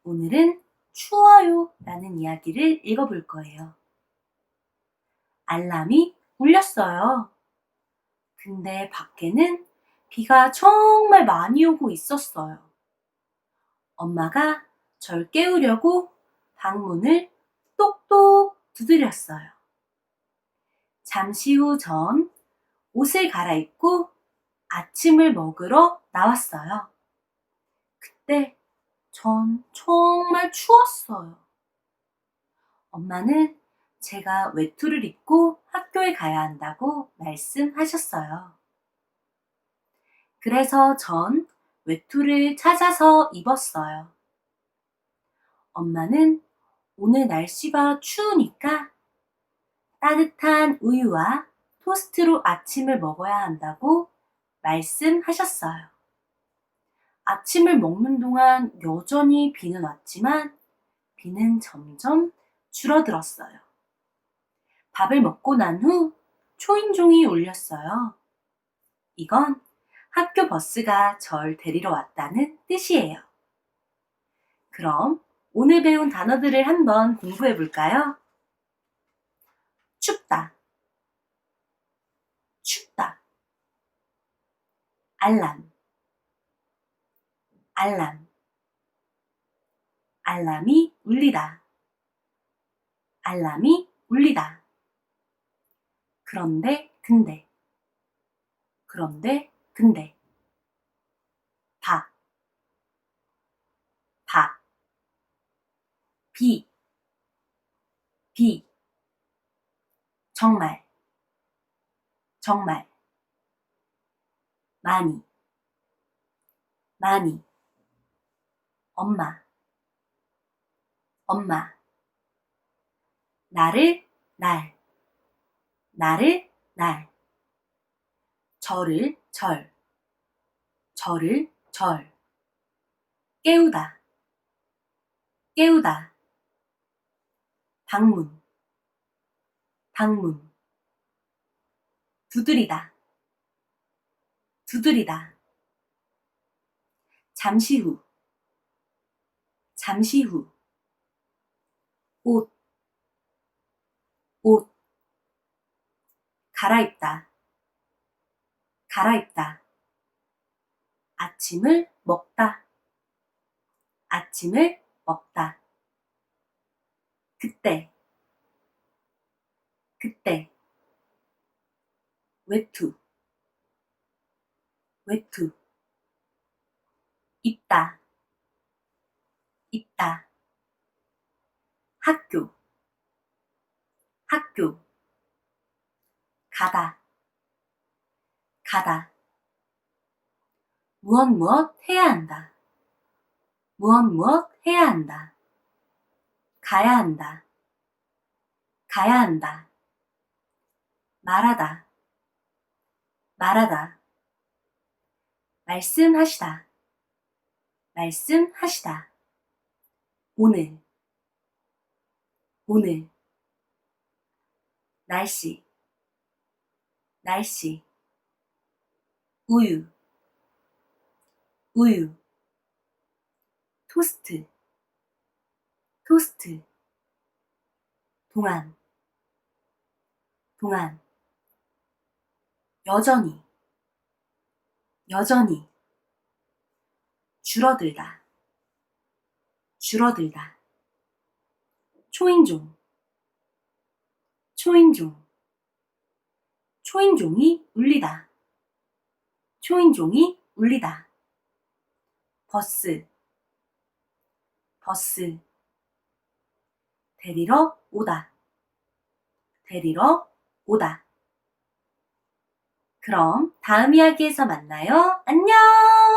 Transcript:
오늘은 추워요 라는 이야기를 읽어볼 거예요. 알람이 울렸어요. 근데 밖에는 비가 정말 많이 오고 있었어요. 엄마가 절 깨우려고 방문을 똑똑 두드렸어요. 잠시 후 전 옷을 갈아입고 아침을 먹으러 나왔어요. 그때 전 정말 추웠어요. 엄마는 제가 외투를 입고 학교에 가야 한다고 말씀하셨어요. 그래서 전 외투를 찾아서 입었어요. 엄마는 오늘 날씨가 추우니까 따뜻한 우유와 토스트로 아침을 먹어야 한다고 말씀하셨어요. 아침을 먹는 동안 여전히 비는 왔지만 비는 점점 줄어들었어요. 밥을 먹고 난 후 초인종이 울렸어요. 이건 학교 버스가 절 데리러 왔다는 뜻이에요. 그럼 오늘 배운 단어들을 한번 공부해 볼까요? 춥다, 춥다. 알람, 알람. 알람이 울리다, 알람이 울리다. 그런데, 근데. 그런데, 근데. 다, 다. 비, 비. 정말, 정말. 많이, 많이. 엄마, 엄마. 나를, 날. 나를, 날. 저를, 절. 저를, 절. 깨우다, 깨우다. 방문, 방문. 두드리다, 두드리다. 잠시 후, 잠시 후. 옷, 옷. 갈아입다, 갈아입다. 아침을 먹다, 아침을 먹다. 그때, 그때. 외투, 외투. 입다, 입다. 학교, 학교. 가다, 가다. 무엇 무엇 해야 한다, 무엇 무엇 해야 한다. 가야 한다, 가야 한다. 말하다, 말하다. 말씀하시다, 말씀하시다. 오늘, 오늘. 날씨, 날씨. 우유, 우유. 토스트, 토스트. 동안, 동안. 여전히, 여전히. 줄어들다, 줄어들다. 초인종, 초인종. 초인종이 울리다, 초인종이 울리다. 버스, 버스. 데리러 오다, 데리러 오다. 그럼 다음 이야기에서 만나요. 안녕!